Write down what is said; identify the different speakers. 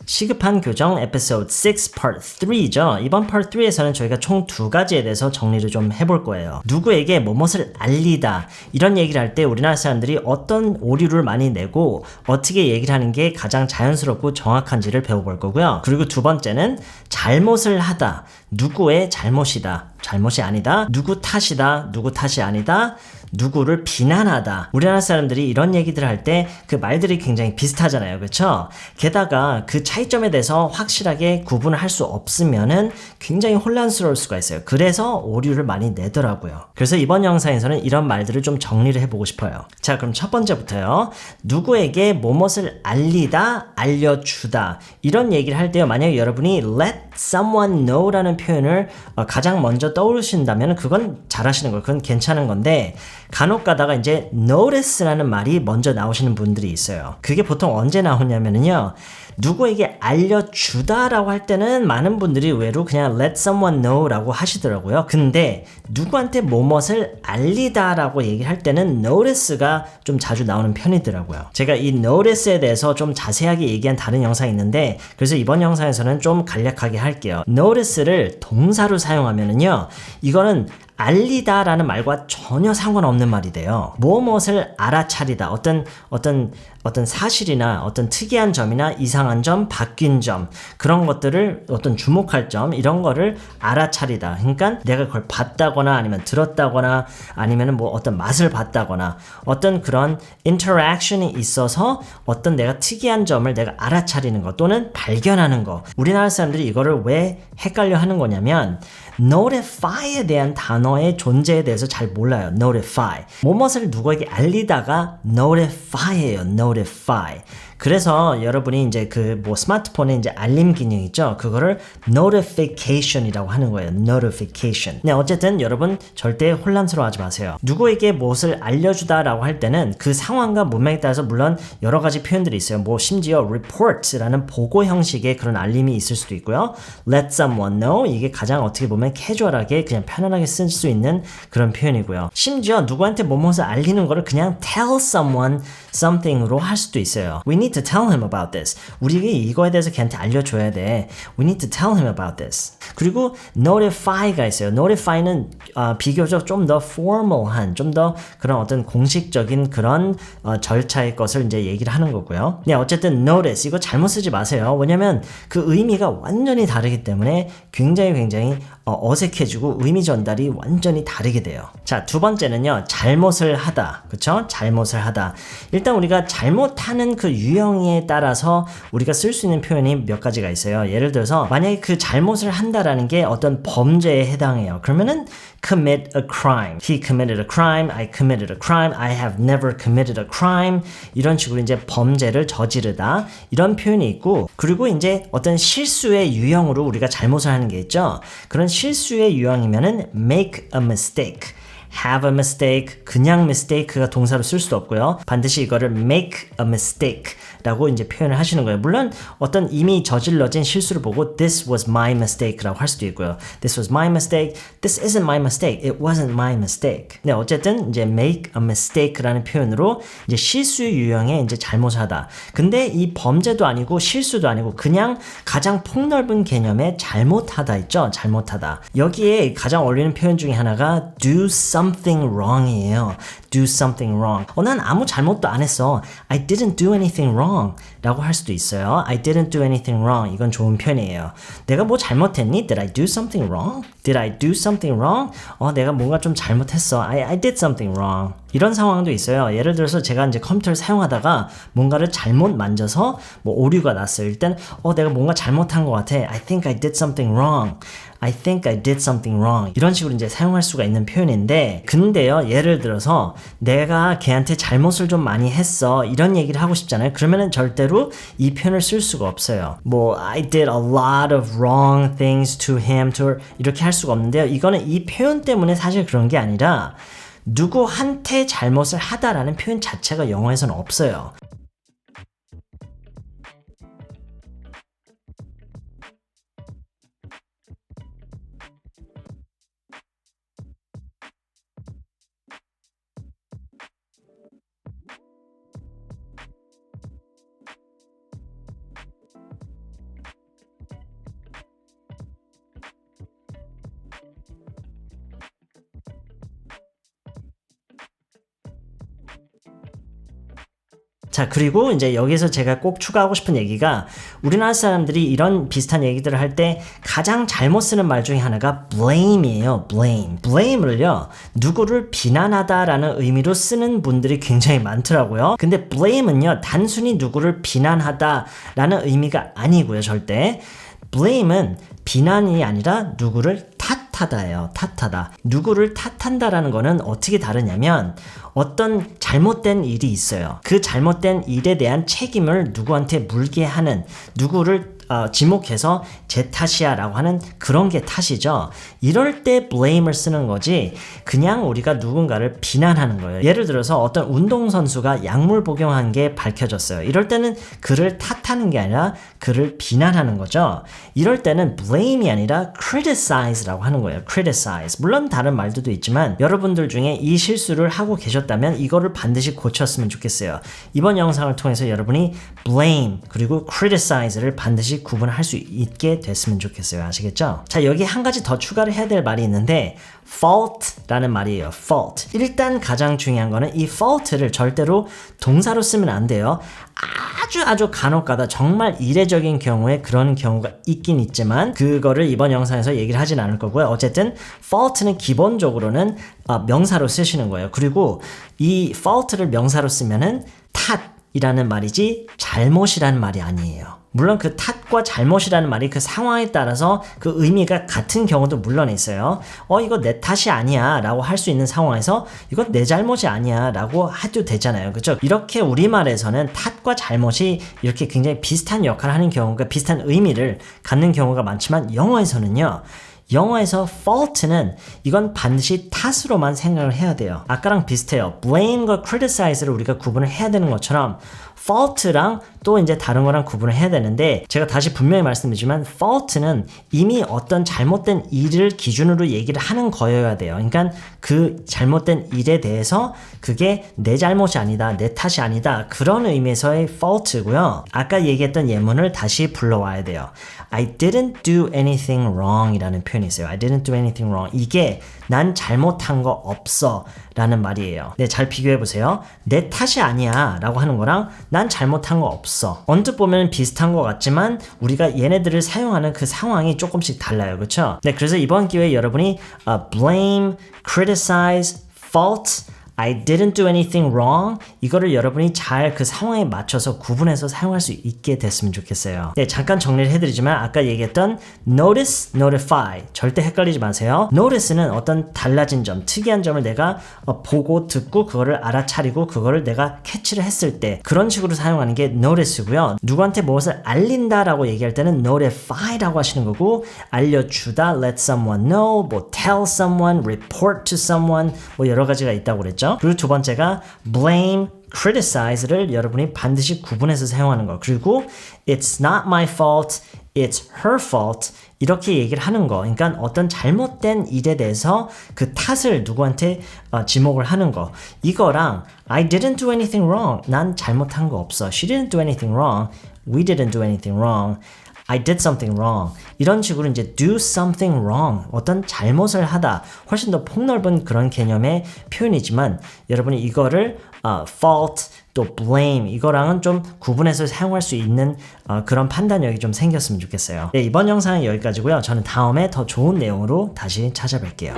Speaker 1: 시급한 교정 에피소드 6 part 3죠. 이번 part 3에서는 저희가 총 두 가지에 대해서 정리를 좀 해볼 거예요. 누구에게 뭐뭇을 알리다 이런 얘기를 할 때 우리나라 사람들이 어떤 오류를 많이 내고 어떻게 얘기를 하는 게 가장 자연스럽고 정확한지를 배워볼 거고요. 그리고 두 번째는 잘못을 하다. 누구의 잘못이다. 잘못이 아니다. 누구 탓이다. 누구 탓이 아니다. 누구를 비난하다. 우리나라 사람들이 이런 얘기들을 할 때 그 말들이 굉장히 비슷하잖아요. 그렇죠? 게다가 그 차이점에 대해서 확실하게 구분을 할 수 없으면은 굉장히 혼란스러울 수가 있어요. 그래서 오류를 많이 내더라고요. 그래서 이번 영상에서는 이런 말들을 좀 정리를 해보고 싶어요. 자, 그럼 첫 번째부터요. 누구에게 뭐뭇을 알리다, 알려주다. 이런 얘기를 할 때요. 만약에 여러분이 let someone know라는 표현을 가장 먼저 떠오르신다면 그건 잘하시는 거예요. 그건 괜찮은 건데 간혹 가다가 이제 notice라는 말이 먼저 나오시는 분들이 있어요. 그게 보통 언제 나오냐면요. 누구에게 알려주다라고 할 때는 많은 분들이 의외로 그냥 let someone know라고 하시더라고요. 근데 누구한테 뭐뭇을 알리다라고 얘기를 할 때는 notice가 좀 자주 나오는 편이더라고요. 제가 이 notice에 대해서 좀 자세하게 얘기한 다른 영상이 있는데 그래서 이번 영상에서는 좀 간략하게 할게요. notice를 동사로 사용하면은요. 이거는 알리다라는 말과 전혀 상관없는 말이 돼요. 무엇을 알아차리다. 어떤 사실이나 어떤 특이한 점이나 이상한 점, 바뀐 점 그런 것들을 어떤 주목할 점 이런 거를 알아차리다. 그러니까 내가 그걸 봤다거나 아니면 들었다거나 아니면 뭐 어떤 맛을 봤다거나 어떤 그런 인터랙션이 있어서 어떤 내가 특이한 점을 내가 알아차리는 것 또는 발견하는 거. 우리나라 사람들이 이거를 왜 헷갈려 하는 거냐면 notify에 대한 단어의 존재에 대해서 잘 몰라요. notify. 뭐뭇을 누구에게 알리다가 notify예요. notify. 그래서 여러분이 이제 그 뭐 스마트폰에 이제 알림 기능 있죠? 그거를 notification이라고 하는 거예요. notification. 네, 어쨌든 여러분 절대 혼란스러워하지 마세요. 누구에게 무엇을 알려주다라고 할 때는 그 상황과 문맥에 따라서 물론 여러 가지 표현들이 있어요. 뭐 심지어 report라는 보고 형식의 그런 알림이 있을 수도 있고요. let someone know 이게 가장 어떻게 보면 캐주얼하게 그냥 편안하게 쓸 수 있는 그런 표현이고요. 심지어 누구한테 뭐뭇을 알리는 거를 그냥 tell someone something으로 할 수도 있어요. We need to tell him about this. 우리가 이거에 대해서 걔한테 알려줘야 돼. We need to tell him about this. 그리고 notify가 있어요. notify는 비교적 좀 더 formal한, 좀 더 그런 어떤 공식적인 그런 절차의 것을 이제 얘기를 하는 거고요. 네, 어쨌든 notice 이거 잘못 쓰지 마세요. 왜냐면 그 의미가 완전히 다르기 때문에 굉장히 어색해지고 의미 전달이 완전히 다르게 돼요. 자, 두 번째는요. 잘못을 하다. 그쵸? 잘못을 하다. 일단 우리가 잘못하는 그 유형에 따라서 우리가 쓸 수 있는 표현이 몇 가지가 있어요. 예를 들어서 만약에 그 잘못을 한다라는 게 어떤 범죄에 해당해요. 그러면은 commit a crime. He committed a crime. I committed a crime. I have never committed a crime. 이런 식으로 이제 범죄를 저지르다. 이런 표현이 있고 그리고 이제 어떤 실수의 유형으로 우리가 잘못을 하는 게 있죠. 그런 실수의 유형이면은 make a mistake. have a mistake, 그냥 mistake가 동사로 쓸 수도 없고요. 반드시 이거를 make a mistake 라고 이제 표현을 하시는 거예요. 물론 어떤 이미 저질러진 실수를 보고 this was my mistake 라고 할 수도 있고요. This was my mistake, this isn't my mistake, it wasn't my mistake. 네, 어쨌든 이제 make a mistake 라는 표현으로 이제 실수의 유형에 이제 잘못하다. 근데 이 범죄도 아니고 실수도 아니고 그냥 가장 폭넓은 개념의 잘못하다 있죠? 잘못하다. 여기에 가장 어울리는 표현 중에 하나가 do something wrong이에요. do something wrong. 난 아무 잘못도 안 했어. I didn't do anything wrong. 라고 할 수도 있어요. I didn't do anything wrong. 이건 좋은 표현이에요. 내가 뭐 잘못했니? Did I do something wrong? Did I do something wrong? 내가 뭔가 좀 잘못했어. I did something wrong. 이런 상황도 있어요. 예를 들어서 제가 이제 컴퓨터를 사용하다가 뭔가를 잘못 만져서 뭐 오류가 났어요. 일단 내가 뭔가 잘못한 것 같아. I think I did something wrong. I think I did something wrong. 이런 식으로 이제 사용할 수가 있는 표현인데 근데요. 예를 들어서 내가 걔한테 잘못을 좀 많이 했어. 이런 얘기를 하고 싶잖아요. 그러면은 절대로 이 표현을 쓸 수가 없어요. 뭐 I did a lot of wrong things to him, to her 이렇게 할 수가 없는데요. 이거는 이 표현 때문에 사실 그런 게 아니라 누구한테 잘못을 하다라는 표현 자체가 영어에서는 없어요. 자, 그리고 이제 여기서 제가 꼭 추가하고 싶은 얘기가 우리나라 사람들이 이런 비슷한 얘기들을 할 때 가장 잘못 쓰는 말 중에 하나가 blame이에요. blame. blame을요, 누구를 비난하다라는 의미로 쓰는 분들이 굉장히 많더라고요. 근데 blame은요, 단순히 누구를 비난하다라는 의미가 아니고요, 절대. blame은 비난이 아니라 누구를 탓하다예요. 탓하다. 누구를 탓한다라는 거는 어떻게 다르냐면 어떤 잘못된 일이 있어요. 그 잘못된 일에 대한 책임을 누구한테 물게 하는, 누구를 지목해서 제 탓이야 라고 하는 그런 게 탓이죠. 이럴 때 blame을 쓰는 거지 그냥 우리가 누군가를 비난하는 거예요. 예를 들어서 어떤 운동선수가 약물 복용한 게 밝혀졌어요. 이럴 때는 그를 탓하는 게 아니라 그를 비난하는 거죠. 이럴 때는 blame이 아니라 criticize라고 하는 거예요. criticize. 물론 다른 말들도 있지만 여러분들 중에 이 실수를 하고 계셨다면 이거를 반드시 고쳤으면 좋겠어요. 이번 영상을 통해서 여러분이 blame 그리고 criticize를 반드시 구분할 수 있게 됐으면 좋겠어요. 아시겠죠? 자, 여기 한 가지 더 추가를 해야 될 말이 있는데 fault라는 말이에요. fault. 일단 가장 중요한 거는 이 fault를 절대로 동사로 쓰면 안 돼요. 아주 간혹가다 정말 이례적인 경우에 그런 경우가 있긴 있지만 그거를 이번 영상에서 얘기를 하진 않을 거고요. 어쨌든 fault는 기본적으로는 명사로 쓰시는 거예요. 그리고 이 fault를 명사로 쓰면은 탓이라는 말이지 잘못이라는 말이 아니에요. 물론 그 탓과 잘못이라는 말이 그 상황에 따라서 그 의미가 같은 경우도 물론 있어요. 이거 내 탓이 아니야 라고 할 수 있는 상황에서 이건 내 잘못이 아니야 라고 해도 되잖아요. 그렇죠? 이렇게 우리말에서는 탓과 잘못이 이렇게 굉장히 비슷한 역할을 하는 경우가, 비슷한 의미를 갖는 경우가 많지만 영어에서는요, 영어에서 fault는 이건 반드시 탓으로만 생각을 해야 돼요. 아까랑 비슷해요. blame과 criticize를 우리가 구분을 해야 되는 것처럼 fault랑 또 이제 다른 거랑 구분을 해야 되는데, 제가 다시 분명히 말씀드리지만 fault는 이미 어떤 잘못된 일을 기준으로 얘기를 하는 거여야 돼요. 그러니까 그 잘못된 일에 대해서 그게 내 잘못이 아니다, 내 탓이 아니다, 그런 의미에서의 fault고요. 아까 얘기했던 예문을 다시 불러와야 돼요. I didn't do anything wrong 이라는 표현이 있어요. I didn't do anything wrong. 이게 난 잘못한 거 없어 라는 말이에요. 네, 잘 비교해보세요. 내 탓이 아니야 라고 하는 거랑 난 잘못한 거 없어. 언뜻 보면 비슷한 것 같지만 우리가 얘네들을 사용하는 그 상황이 조금씩 달라요. 그렇죠? 네, 그래서 이번 기회에 여러분이 blame, criticize, fault, I didn't do anything wrong, 이거를 여러분이 잘 그 상황에 맞춰서 구분해서 사용할 수 있게 됐으면 좋겠어요. 네, 잠깐 정리를 해드리지만 아까 얘기했던 notice, notify 절대 헷갈리지 마세요. notice는 어떤 달라진 점, 특이한 점을 내가 보고 듣고 그거를 알아차리고 그거를 내가 캐치를 했을 때 그런 식으로 사용하는 게 notice고요. 누구한테 무엇을 알린다라고 얘기할 때는 notify라고 하시는 거고, 알려주다, let someone know, 뭐 tell someone, report to someone, 뭐 여러 가지가 있다고 그랬죠. 그리고 두 번째가 blame, criticize를 여러분이 반드시 구분해서 사용하는 거. 그리고 it's not my fault, it's her fault 이렇게 얘기를 하는 거. 그러니까 어떤 잘못된 일에 대해서 그 탓을 누구한테 지목을 하는 거. 이거랑 I didn't do anything wrong, 난 잘못한 거 없어. She didn't do anything wrong, we didn't do anything wrong, I did something wrong. 이런 식으로 이제 do something wrong, 어떤 잘못을 하다, 훨씬 더 폭넓은 그런 개념의 표현이지만 여러분이 이거를 fault, 또 blame 이거랑은 좀 구분해서 사용할 수 있는 그런 판단력이 좀 생겼으면 좋겠어요. 네, 이번 영상은 여기까지고요. 저는 다음에 더 좋은 내용으로 다시 찾아뵐게요.